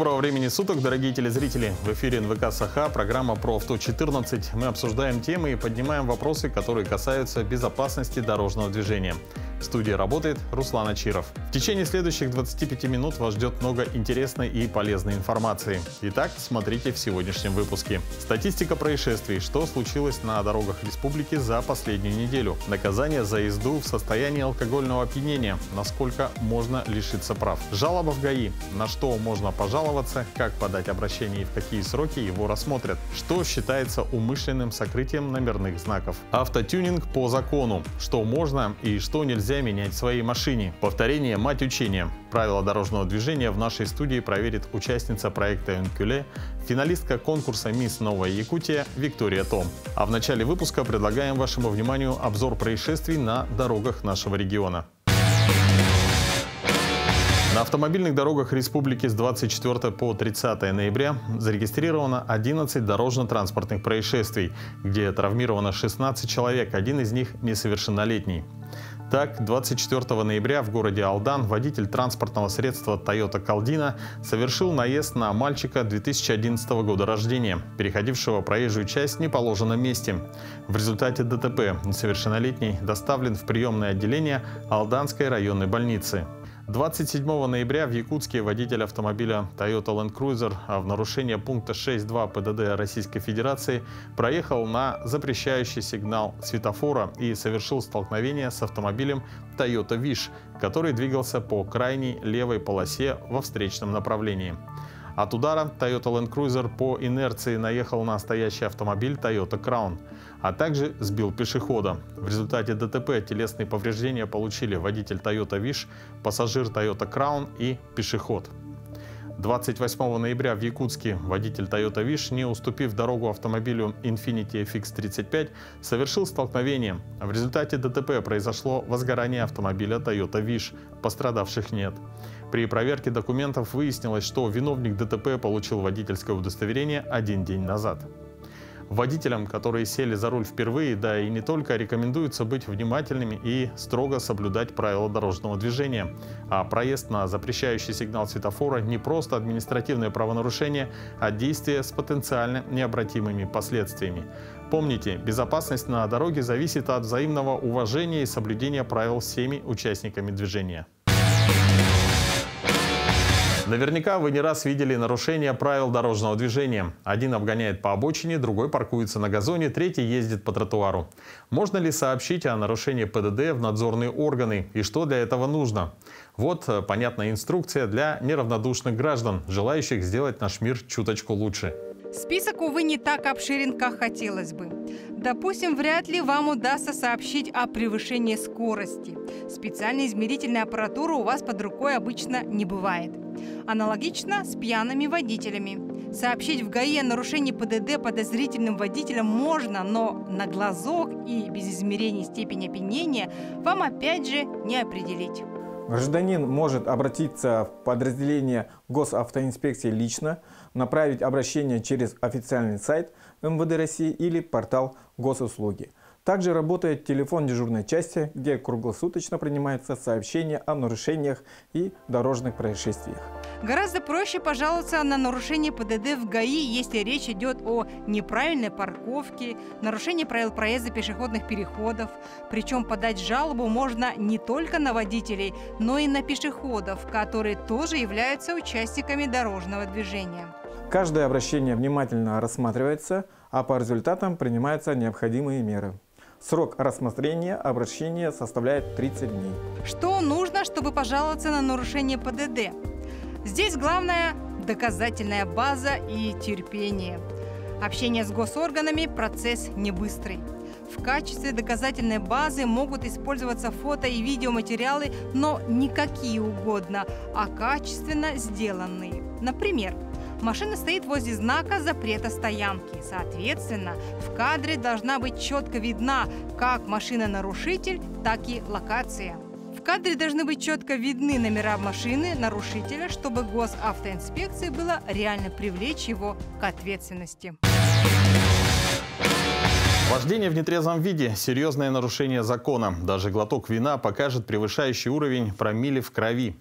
Доброго времени суток, дорогие телезрители! В эфире НВК Саха, программа про авто 14. Мы обсуждаем темы и поднимаем вопросы, которые касаются безопасности дорожного движения. В студии работает Руслан Ачиров. В течение следующих 25 минут вас ждет много интересной и полезной информации. Итак, смотрите в сегодняшнем выпуске. Статистика происшествий. Что случилось на дорогах республики за последнюю неделю? Наказание за езду в состоянии алкогольного опьянения. Насколько можно лишиться прав? Жалоба в ГАИ. На что можно пожаловаться? Как подать обращение и в какие сроки его рассмотрят? Что считается умышленным сокрытием номерных знаков? Автотюнинг по закону. Что можно и что нельзя менять в своей машине. Повторение – мать учения. Правила дорожного движения в нашей студии проверит участница проекта «Инкюле», финалистка конкурса «Мисс Новая Якутия» Виктория Том. А в начале выпуска предлагаем вашему вниманию обзор происшествий на дорогах нашего региона. На автомобильных дорогах республики с 24 по 30 ноября зарегистрировано 11 дорожно-транспортных происшествий, где травмировано 16 человек, один из них несовершеннолетний. Так, 24 ноября в городе Алдан водитель транспортного средства Toyota Caldina совершил наезд на мальчика 2011 года рождения, переходившего проезжую часть в неположенном месте. В результате ДТП несовершеннолетний доставлен в приемное отделение Алданской районной больницы. 27 ноября в Якутске водитель автомобиля Toyota Land Cruiser в нарушение пункта 6.2 ПДД Российской Федерации проехал на запрещающий сигнал светофора и совершил столкновение с автомобилем Toyota Wish, который двигался по крайней левой полосе во встречном направлении. От удара Toyota Land Cruiser по инерции наехал на стоящий автомобиль Toyota Crown, а также сбил пешехода. В результате ДТП телесные повреждения получили водитель Toyota Wish, пассажир Toyota Crown и пешеход. 28 ноября в Якутске водитель Toyota Wish, не уступив дорогу автомобилю Infiniti FX35, совершил столкновение. В результате ДТП произошло возгорание автомобиля Toyota Wish. Пострадавших нет. При проверке документов выяснилось, что виновник ДТП получил водительское удостоверение 1 день назад. Водителям, которые сели за руль впервые, да и не только, рекомендуется быть внимательными и строго соблюдать правила дорожного движения. А проезд на запрещающий сигнал светофора не просто административное правонарушение, а действие с потенциально необратимыми последствиями. Помните, безопасность на дороге зависит от взаимного уважения и соблюдения правил всеми участниками движения. Наверняка вы не раз видели нарушения правил дорожного движения. Один обгоняет по обочине, другой паркуется на газоне, третий ездит по тротуару. Можно ли сообщить о нарушении ПДД в надзорные органы и что для этого нужно? Вот понятная инструкция для неравнодушных граждан, желающих сделать наш мир чуточку лучше. Список, увы, не так обширен, как хотелось бы. Допустим, вряд ли вам удастся сообщить о превышении скорости. Специальной измерительной аппаратуры у вас под рукой обычно не бывает. Аналогично с пьяными водителями. Сообщить в ГАИ о нарушении ПДД подозрительным водителям можно, но на глазок и без измерения степени опьянения вам опять же не определить. Гражданин может обратиться в подразделение госавтоинспекции лично, направить обращение через официальный сайт МВД России или портал госуслуги. Также работает телефон дежурной части, где круглосуточно принимаются сообщения о нарушениях и дорожных происшествиях. Гораздо проще пожаловаться на нарушение ПДД в ГАИ, если речь идет о неправильной парковке, нарушении правил проезда пешеходных переходов. Причем подать жалобу можно не только на водителей, но и на пешеходов, которые тоже являются участниками дорожного движения. Каждое обращение внимательно рассматривается, а по результатам принимаются необходимые меры. Срок рассмотрения обращения составляет 30 дней. Что нужно, чтобы пожаловаться на нарушение ПДД? Здесь главное – доказательная база и терпение. Общение с госорганами – процесс не быстрый. В качестве доказательной базы могут использоваться фото и видеоматериалы, но не какие угодно, а качественно сделанные. Например, машина стоит возле знака запрета стоянки. Соответственно, в кадре должна быть четко видна как машина-нарушитель, так и локация. В кадре должны быть четко видны номера машины нарушителя, чтобы госавтоинспекции было реально привлечь его к ответственности. Вождение в нетрезвом виде – серьезное нарушение закона. Даже глоток вина покажет превышающий уровень промилле в крови.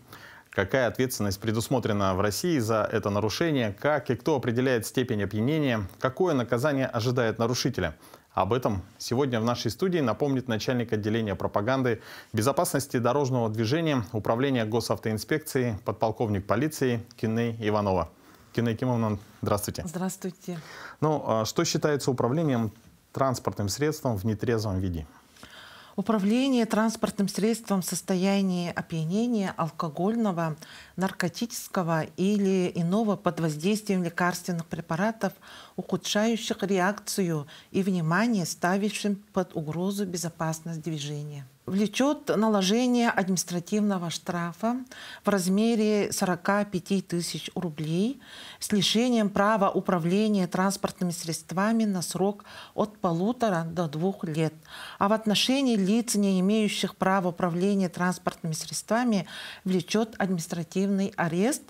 Какая ответственность предусмотрена в России за это нарушение? Как и кто определяет степень опьянения? Какое наказание ожидает нарушителя? Об этом сегодня в нашей студии напомнит начальник отделения пропаганды безопасности дорожного движения Управления госавтоинспекции, подполковник полиции Кеней Иванова. Кеней Кимовна, здравствуйте. Здравствуйте. Ну, что считается управлением транспортным средством в нетрезвом виде? Управление транспортным средством в состоянии опьянения алкогольного, наркотического или иного под воздействием лекарственных препаратов, ухудшающих реакцию и внимание, ставящим под угрозу безопасность движения, влечет наложение административного штрафа в размере 45 тысяч рублей с лишением права управления транспортными средствами на срок от 1,5 до 2 лет. А в отношении лиц, не имеющих права управления транспортными средствами, влечет административный арест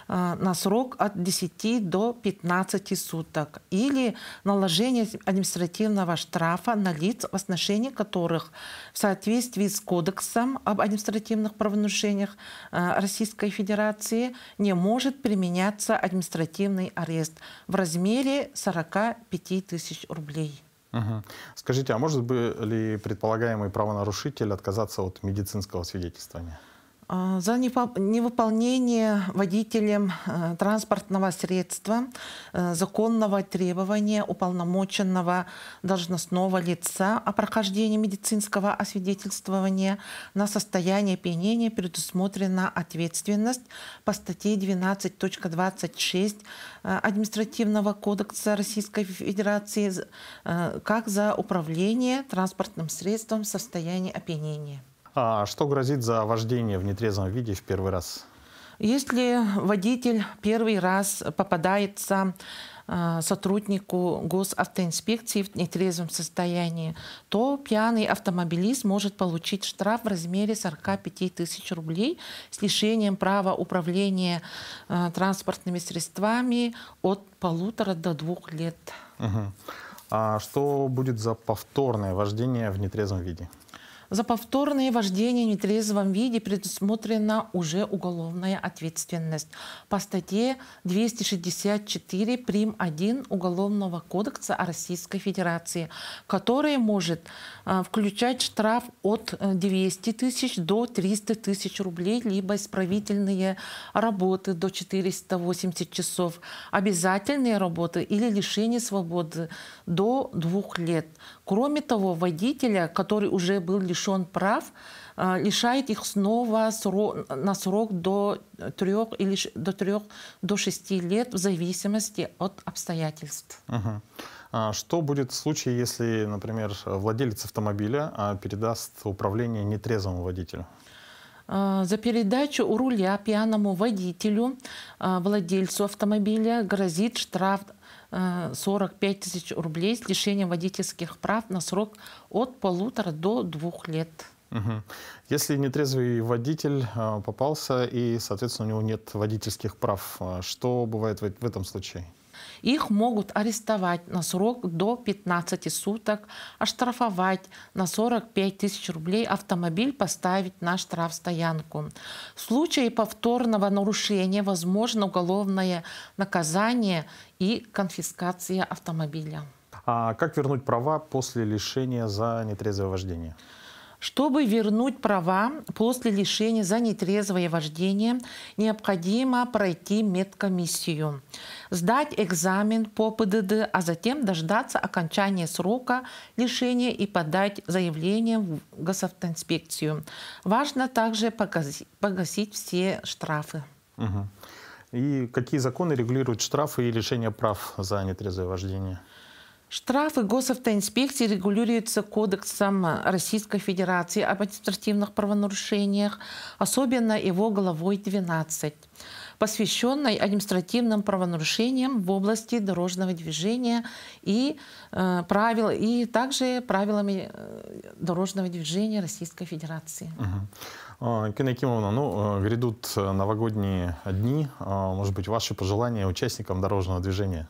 на срок от 10 до 15 суток или наложение административного штрафа на лиц, в отношении которых в соответствии с Кодексом об административных правонарушениях Российской Федерации не может применяться административный арест в размере 45 тысяч рублей. Угу. Скажите, а может ли предполагаемый правонарушитель отказаться от медицинского свидетельствования? За невыполнение водителем транспортного средства законного требования уполномоченного должностного лица о прохождении медицинского освидетельствования на состояние опьянения предусмотрена ответственность по статье 12.26 Административного кодекса Российской Федерации как за управление транспортным средством в состоянии опьянения. А что грозит за вождение в нетрезвом виде в первый раз? Если водитель первый раз попадается сотруднику госавтоинспекции в нетрезвом состоянии, то пьяный автомобилист может получить штраф в размере 45 тысяч рублей с лишением права управления транспортными средствами от 1,5 до 2 лет. Угу. А что будет за повторное вождение в нетрезвом виде? За повторное вождение в нетрезвом виде предусмотрена уже уголовная ответственность по статье 264 прим. 1 Уголовного кодекса Российской Федерации, который может включать штраф от 200 тысяч до 300 тысяч рублей, либо исправительные работы до 480 часов, обязательные работы или лишение свободы до 2 лет. Кроме того, водителя, который уже был лишен прав, лишает их снова на срок до 3 или до 6 лет в зависимости от обстоятельств. Угу. А что будет в случае, если, например, владелец автомобиля передаст управление нетрезвому водителю? За передачу у руля пьяному водителю, владельцу автомобиля, грозит штраф 45 тысяч рублей с лишением водительских прав на срок от 1,5 до 2 лет. Угу. Если нетрезвый водитель попался и, соответственно, у него нет водительских прав, что бывает в этом случае? Их могут арестовать на срок до 15 суток, оштрафовать на 45 тысяч рублей, автомобиль поставить на штрафстоянку. В случае повторного нарушения возможно уголовное наказание и конфискация автомобиля. А как вернуть права после лишения за нетрезвое вождение? Чтобы вернуть права после лишения за нетрезвое вождение, необходимо пройти медкомиссию, сдать экзамен по ПДД, а затем дождаться окончания срока лишения и подать заявление в госавтоинспекцию. Важно также погасить все штрафы. Угу. И какие законы регулируют штрафы и лишение прав за нетрезвое вождение? Штрафы госавтоинспекции регулируются Кодексом Российской Федерации об административных правонарушениях, особенно его главой 12, посвященной административным правонарушениям в области дорожного движения и также правилами дорожного движения Российской Федерации. Кеней Кимовна, грядут новогодние дни. Может быть, ваши пожелания участникам дорожного движения?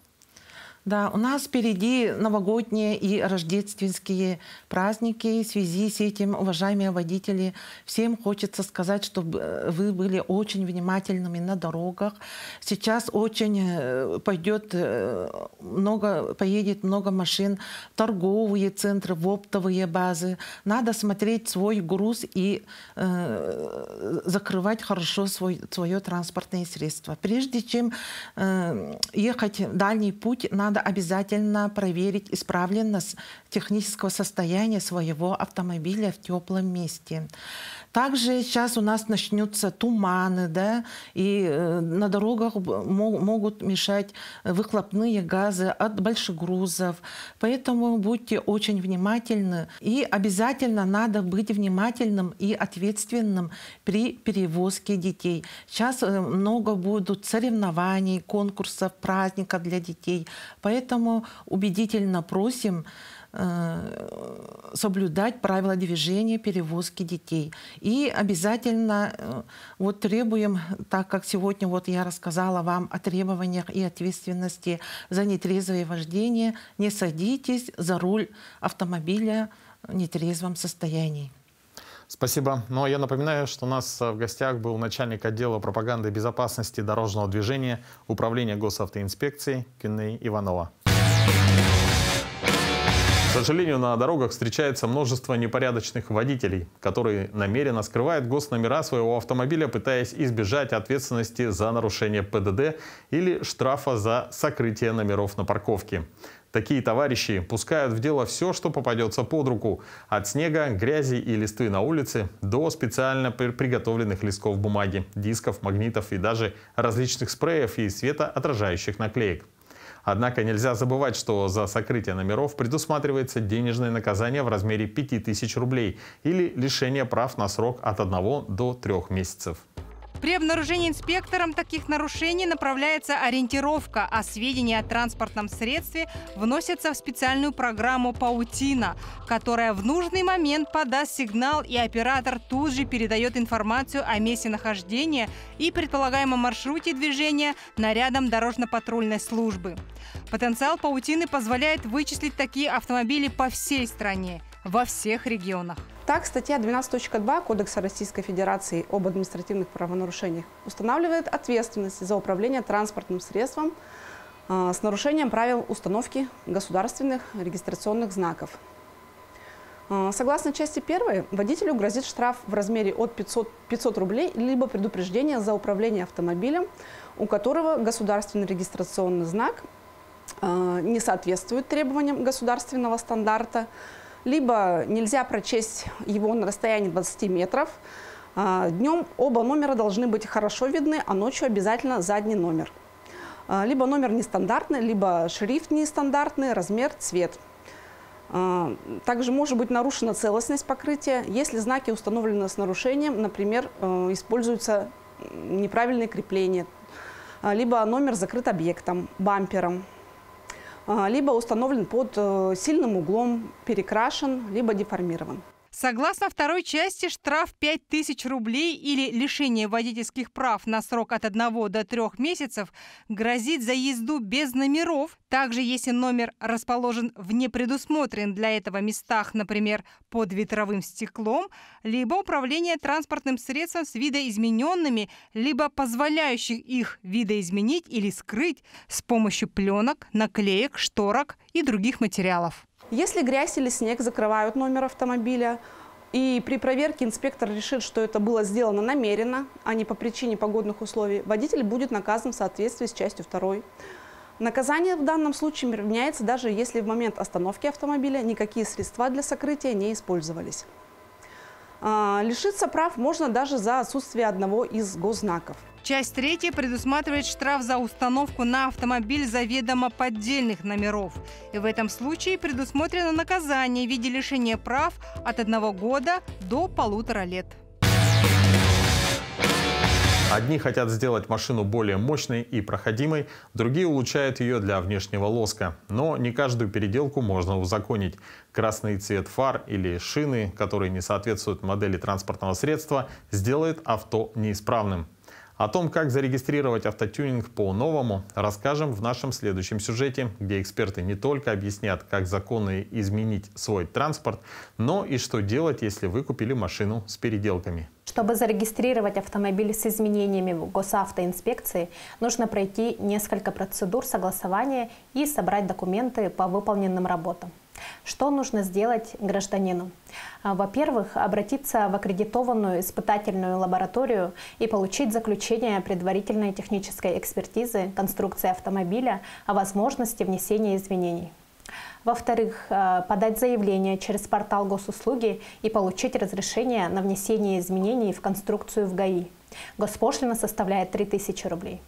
Да, у нас впереди новогодние и рождественские праздники. В связи с этим, уважаемые водители, всем хочется сказать, чтобы вы были очень внимательными на дорогах. Сейчас очень поедет много машин в торговые центры, в оптовые базы. Надо смотреть свой груз и закрывать хорошо свое транспортное средство. Прежде чем ехать в дальний путь, надо обязательно проверить исправленность технического состояния своего автомобиля в теплом месте. Также сейчас у нас начнутся туманы, да, и на дорогах могут мешать выхлопные газы от больших грузов. Поэтому будьте очень внимательны. И обязательно надо быть внимательным и ответственным при перевозке детей. Сейчас много будут соревнований, конкурсов, праздников для детей. Поэтому убедительно просим соблюдать правила движения, перевозки детей. И обязательно требуем, так как сегодня я рассказала вам о требованиях и ответственности за нетрезвое вождение, не садитесь за руль автомобиля в нетрезвом состоянии. Спасибо. Ну а я напоминаю, что у нас в гостях был начальник отдела пропаганды и безопасности дорожного движения Управления госавтоинспекции Кюней Иванова. К сожалению, на дорогах встречается множество непорядочных водителей, которые намеренно скрывают госномера своего автомобиля, пытаясь избежать ответственности за нарушение ПДД или штрафа за сокрытие номеров на парковке. Такие товарищи пускают в дело все, что попадется под руку. От снега, грязи и листвы на улице до специально приготовленных листков бумаги, дисков, магнитов и даже различных спреев и светоотражающих наклеек. Однако нельзя забывать, что за сокрытие номеров предусматривается денежное наказание в размере 5000 рублей или лишение прав на срок от 1 до 3 месяцев. При обнаружении инспектором таких нарушений направляется ориентировка, а сведения о транспортном средстве вносятся в специальную программу «Паутина», которая в нужный момент подаст сигнал, и оператор тут же передает информацию о месте нахождения и предполагаемом маршруте движения нарядам дорожно-патрульной службы. Потенциал «Паутины» позволяет вычислить такие автомобили по всей стране, во всех регионах. Так, статья 12.2 Кодекса Российской Федерации об административных правонарушениях устанавливает ответственность за управление транспортным средством с нарушением правил установки государственных регистрационных знаков. Согласно части 1, водителю грозит штраф в размере от 500 рублей либо предупреждение за управление автомобилем, у которого государственный регистрационный знак не соответствует требованиям государственного стандарта, либо нельзя прочесть его на расстоянии 20 метров. Днем оба номера должны быть хорошо видны, а ночью обязательно задний номер. Либо номер нестандартный, либо шрифт нестандартный, размер, цвет. Также может быть нарушена целостность покрытия, если знаки установлены с нарушением, например, используются неправильные крепления, либо номер закрыт объектом, бампером, либо установлен под сильным углом, перекрашен, либо деформирован. Согласно второй части, штраф 5000 рублей или лишение водительских прав на срок от 1 до 3 месяцев грозит за езду без номеров. Также, если номер расположен в непредусмотренных для этого местах, например, под ветровым стеклом, либо управление транспортным средством с видоизмененными, либо позволяющих их видоизменить или скрыть с помощью пленок, наклеек, шторок и других материалов. Если грязь или снег закрывают номер автомобиля, и при проверке инспектор решит, что это было сделано намеренно, а не по причине погодных условий, водитель будет наказан в соответствии с частью 2. Наказание в данном случае применяется даже если в момент остановки автомобиля никакие средства для сокрытия не использовались. Лишиться прав можно даже за отсутствие одного из госзнаков. Часть 3 предусматривает штраф за установку на автомобиль заведомо поддельных номеров. И в этом случае предусмотрено наказание в виде лишения прав от 1 года до 1,5 лет. Одни хотят сделать машину более мощной и проходимой, другие улучшают ее для внешнего лоска. Но не каждую переделку можно узаконить. Красный цвет фар или шины, которые не соответствуют модели транспортного средства, сделает авто неисправным. О том, как зарегистрировать автотюнинг по-новому, расскажем в нашем следующем сюжете, где эксперты не только объяснят, как законно изменить свой транспорт, но и что делать, если вы купили машину с переделками. Чтобы зарегистрировать автомобиль с изменениями в госавтоинспекции, нужно пройти несколько процедур согласования и собрать документы по выполненным работам. Что нужно сделать гражданину? Во-первых, обратиться в аккредитованную испытательную лабораторию и получить заключение предварительной технической экспертизы конструкции автомобиля о возможности внесения изменений. Во-вторых, подать заявление через портал госуслуги и получить разрешение на внесение изменений в конструкцию в ГАИ. Госпошлина составляет 3000 рублей.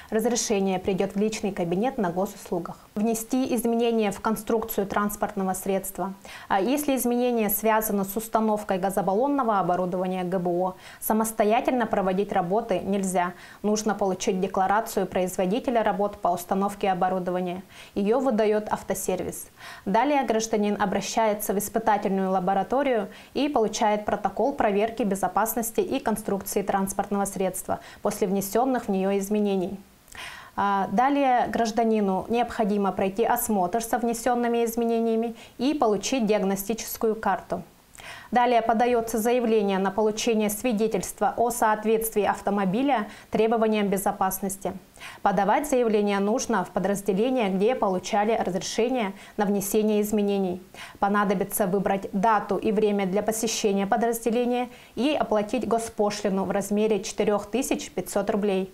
Разрешение придет в личный кабинет на госуслугах. Внести изменения в конструкцию транспортного средства. Если изменения связаны с установкой газобаллонного оборудования ГБО, самостоятельно проводить работы нельзя. Нужно получить декларацию производителя работ по установке оборудования. Ее выдает автосервис. Далее гражданин обращается в испытательную лабораторию и получает протокол проверки безопасности и конструкции транспортного средства после внесенных в нее изменений. Далее гражданину необходимо пройти осмотр со внесенными изменениями и получить диагностическую карту. Далее подается заявление на получение свидетельства о соответствии автомобиля требованиям безопасности. Подавать заявление нужно в подразделение, где получали разрешение на внесение изменений. Понадобится выбрать дату и время для посещения подразделения и оплатить госпошлину в размере 4500 рублей.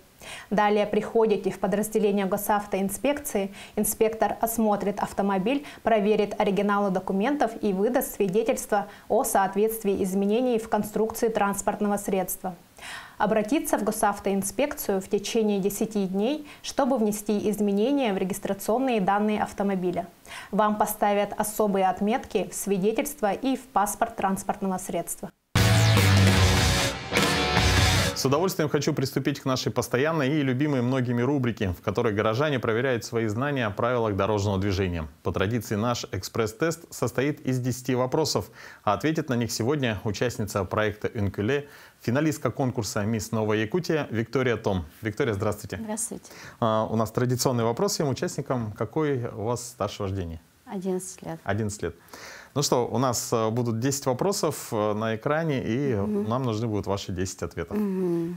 Далее приходите в подразделение госавтоинспекции, инспектор осмотрит автомобиль, проверит оригиналы документов и выдаст свидетельство о соответствии изменений в конструкции транспортного средства. Обратиться в госавтоинспекцию в течение 10 дней, чтобы внести изменения в регистрационные данные автомобиля. Вам поставят особые отметки в свидетельство и в паспорт транспортного средства. С удовольствием хочу приступить к нашей постоянной и любимой многими рубрике, в которой горожане проверяют свои знания о правилах дорожного движения. По традиции наш экспресс-тест состоит из 10 вопросов, а ответит на них сегодня участница проекта «Инкуле», финалистка конкурса «Мисс Новая Якутия» Виктория Том. Виктория, здравствуйте. Здравствуйте. У нас традиционный вопрос всем участникам. Какой у вас стаж вождения? 11 лет. 11 лет. Ну что, у нас будут 10 вопросов на экране, и нам нужны будут ваши 10 ответов.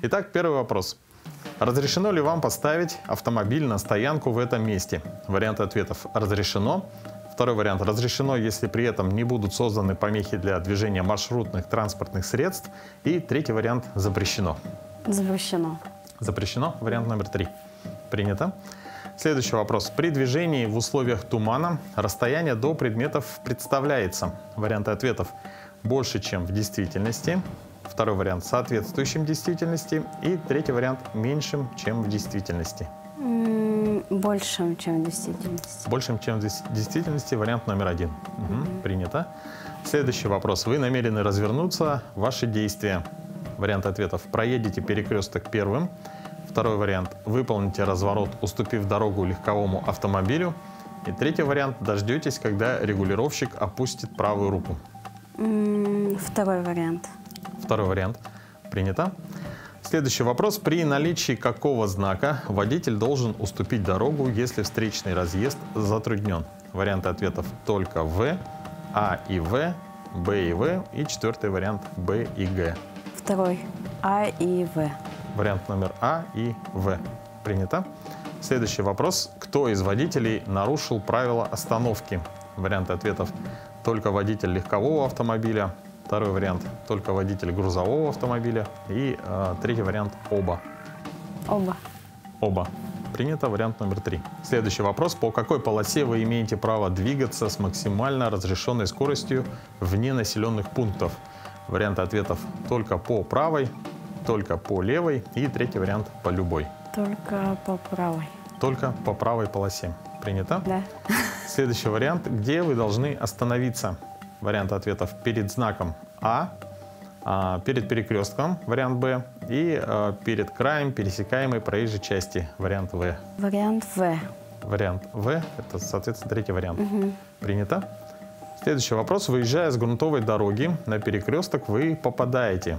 Итак, первый вопрос. Разрешено ли вам поставить автомобиль на стоянку в этом месте? Варианты ответов: разрешено. Второй вариант: разрешено, если при этом не будут созданы помехи для движения маршрутных транспортных средств. И третий вариант: запрещено. Запрещено. Запрещено. Вариант номер 3. Принято. Следующий вопрос. При движении в условиях тумана расстояние до предметов представляется. Варианты ответов: больше, чем в действительности. Второй вариант: соответствующим действительности. И третий вариант: меньшим, чем в действительности. Большим, чем в действительности. Большим, чем в действительности. Вариант номер 1. Принято. Следующий вопрос. Вы намерены развернуться. Ваши действия. Варианты ответов: проедете перекресток первым. Второй вариант: выполните разворот, уступив дорогу легковому автомобилю. И третий вариант: дождетесь, когда регулировщик опустит правую руку. Второй вариант. Второй вариант. Принято. Следующий вопрос. При наличии какого знака водитель должен уступить дорогу, если встречный разъезд затруднен? Варианты ответов: только В, А и В, Б и В. И четвертый вариант: Б и Г. Второй. А и В. Вариант номер А и В. Принято. Следующий вопрос. Кто из водителей нарушил правила остановки? Варианты ответов: только водитель легкового автомобиля. Второй вариант: только водитель грузового автомобиля. И третий вариант: оба. Оба. Оба. Принято. Вариант номер 3. Следующий вопрос. По какой полосе вы имеете право двигаться с максимально разрешенной скоростью вне населенных пунктов? Варианты ответов: только по правой, только по левой. И третий вариант: по любой. Только по правой. Только по правой полосе. Принято? Да. Следующий вариант. Где вы должны остановиться? Варианты ответов: перед знаком А, перед перекрестком, вариант Б, и перед краем пересекаемой проезжей части, вариант В. Вариант В. Вариант В, это, соответственно, третий вариант. Принято? Следующий вопрос. Выезжая с грунтовой дороги на перекресток, вы попадаете.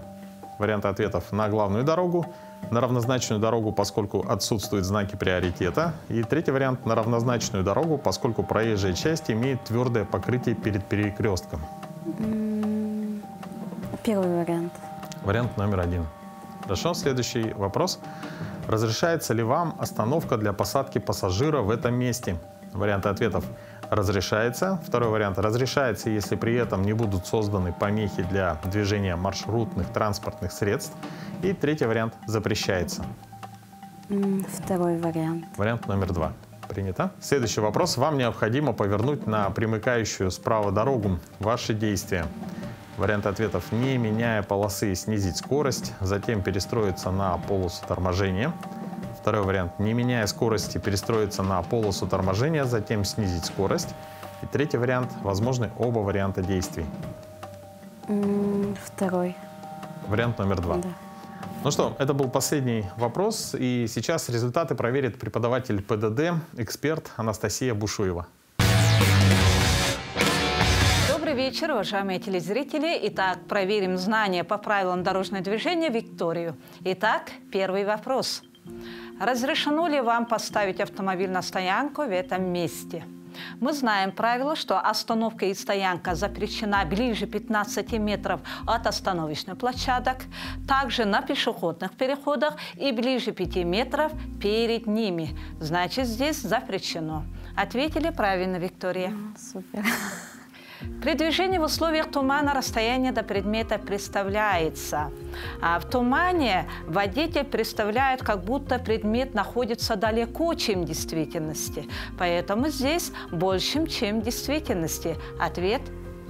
Варианты ответов: на главную дорогу, на равнозначную дорогу, поскольку отсутствуют знаки приоритета. И третий вариант – на равнозначную дорогу, поскольку проезжая часть имеет твердое покрытие перед перекрестком. Первый вариант. Вариант номер 1. Хорошо, следующий вопрос. Разрешается ли вам остановка для посадки пассажира в этом месте? Варианты ответов: разрешается. Второй вариант: разрешается, если при этом не будут созданы помехи для движения маршрутных транспортных средств. И третий вариант: запрещается. Второй вариант. Вариант номер 2. Принято. Следующий вопрос. Вам необходимо повернуть на примыкающую справа дорогу. Ваши действия. Варианты ответов: не меняя полосы, снизить скорость, затем перестроиться на полосу торможения. Второй вариант: не меняя скорости, перестроиться на полосу торможения, затем снизить скорость. И третий вариант: возможны оба варианта действий. Второй. Вариант номер 2. Да. Ну что, это был последний вопрос, и сейчас результаты проверит преподаватель ПДД, эксперт Анастасия Бушуева. Добрый вечер, уважаемые телезрители. Итак, проверим знания по правилам дорожного движения Викторию. Итак, первый вопрос. Разрешено ли вам поставить автомобиль на стоянку в этом месте? Мы знаем правило, что остановка и стоянка запрещена ближе 15 метров от остановочных площадок, также на пешеходных переходах и ближе 5 метров перед ними. Значит, здесь запрещено. Ответили правильно, Виктория. Супер. При движении в условиях тумана расстояние до предмета представляется. А в тумане водитель представляет, как будто предмет находится далеко, чем в действительности. Поэтому здесь больше, чем в действительности. Ответ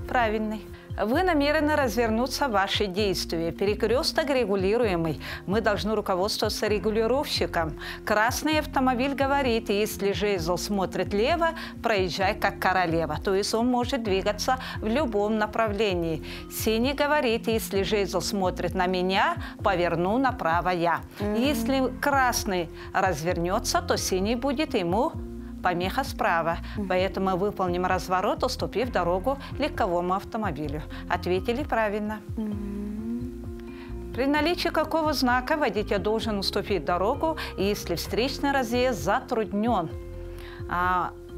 правильный. Вы намерены развернуться в ваши действия. Перекресток регулируемый. Мы должны руководствоваться регулировщиком. Красный автомобиль говорит: если жезл смотрит лево, проезжай как королева. То есть он может двигаться в любом направлении. Синий говорит: если жезл смотрит на меня, поверну направо я. Если красный развернется, то синий будет ему помеха справа. Поэтому мы выполним разворот, уступив дорогу легковому автомобилю. Ответили правильно. При наличии какого знака водитель должен уступить дорогу, если встречный разъезд затруднен?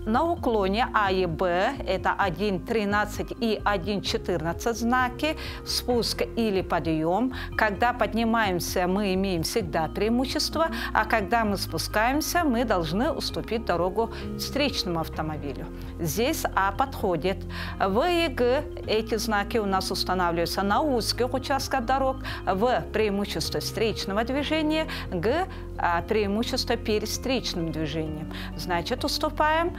На уклоне А и Б это 1.13 и 1.14 знаки, спуск или подъем. Когда поднимаемся, мы имеем всегда преимущество, а когда мы спускаемся, мы должны уступить дорогу встречному автомобилю. Здесь А подходит. В и Г эти знаки у нас устанавливаются на узких участках дорог. В преимущество встречного движения, Г преимущество перед встречным движением. Значит, уступаем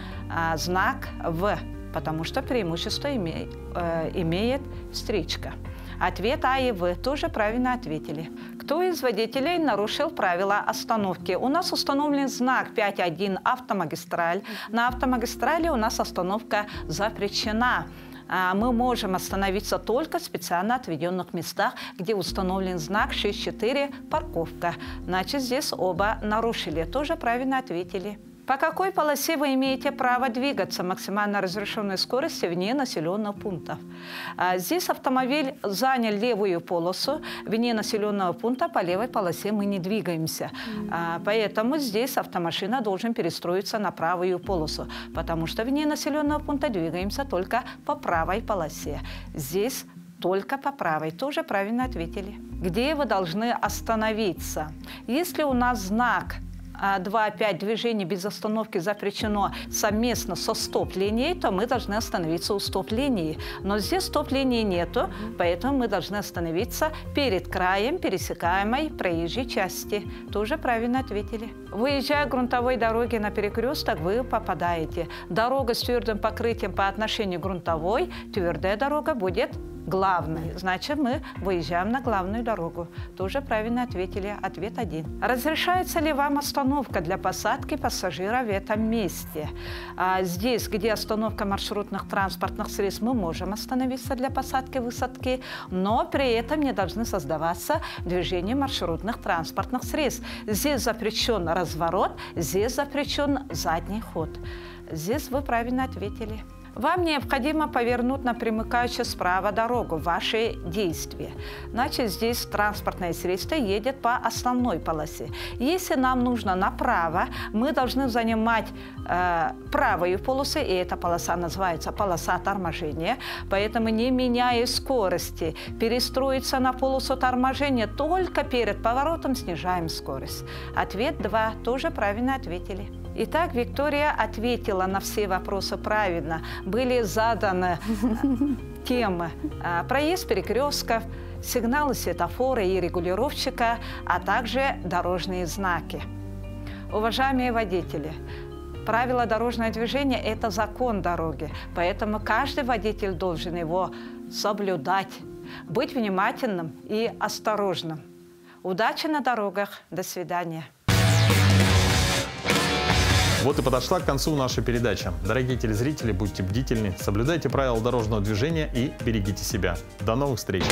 знак В, потому что преимущество имеет встречка. Ответ А и В тоже правильно ответили. Кто из водителей нарушил правила остановки? У нас установлен знак 5.1 автомагистраль. На автомагистрали у нас остановка запрещена. Мы можем остановиться только в специально отведенных местах, где установлен знак 6.4 парковка. Значит, здесь оба нарушили. Тоже правильно ответили. По какой полосе вы имеете право двигаться максимально разрешенной скорости вне населенных пунктов? Здесь автомобиль занял левую полосу. Вне населенного пункта по левой полосе мы не двигаемся. Поэтому здесь автомашина должен перестроиться на правую полосу, потому что вне населенного пункта двигаемся только по правой полосе. Здесь только по правой. Тоже правильно ответили. Где вы должны остановиться? Если у нас знак 2.5 движение без остановки запрещено совместно со стоп-линией, то мы должны остановиться у стоп-линии. Но здесь стоп-линии нету, поэтому мы должны остановиться перед краем пересекаемой проезжей части. Тоже правильно ответили. Выезжая к грунтовой дороге на перекресток, вы попадаете. Дорога с твердым покрытием по отношению к грунтовой, твердая дорога будет главной. Значит, мы выезжаем на главную дорогу. Тоже правильно ответили. Ответ 1. Разрешается ли вам остановка для посадки пассажира в этом месте? Здесь, где остановка маршрутных транспортных средств, мы можем остановиться для посадки-высадки, но при этом не должны создаваться движения маршрутных транспортных средств. Здесь запрещен разворот, здесь запрещен задний ход. Здесь вы правильно ответили. Вам необходимо повернуть на примыкающую справа дорогу, ваши действия. Значит, здесь транспортное средство едет по основной полосе. Если нам нужно направо, мы должны занимать правую полосу, и эта полоса называется полоса торможения. Поэтому, не меняя скорости, перестроиться на полосу торможения только перед поворотом, снижаем скорость. Ответ 2. Тоже правильно ответили. Итак, Виктория ответила на все вопросы правильно. Были заданы темы проезд перекрестков, сигналы светофора и регулировщика, а также дорожные знаки. Уважаемые водители, правила дорожного движения – это закон дороги, поэтому каждый водитель должен его соблюдать, быть внимательным и осторожным. Удачи на дорогах. До свидания. Вот и подошла к концу наша передача. Дорогие телезрители, будьте бдительны, соблюдайте правила дорожного движения и берегите себя. До новых встреч!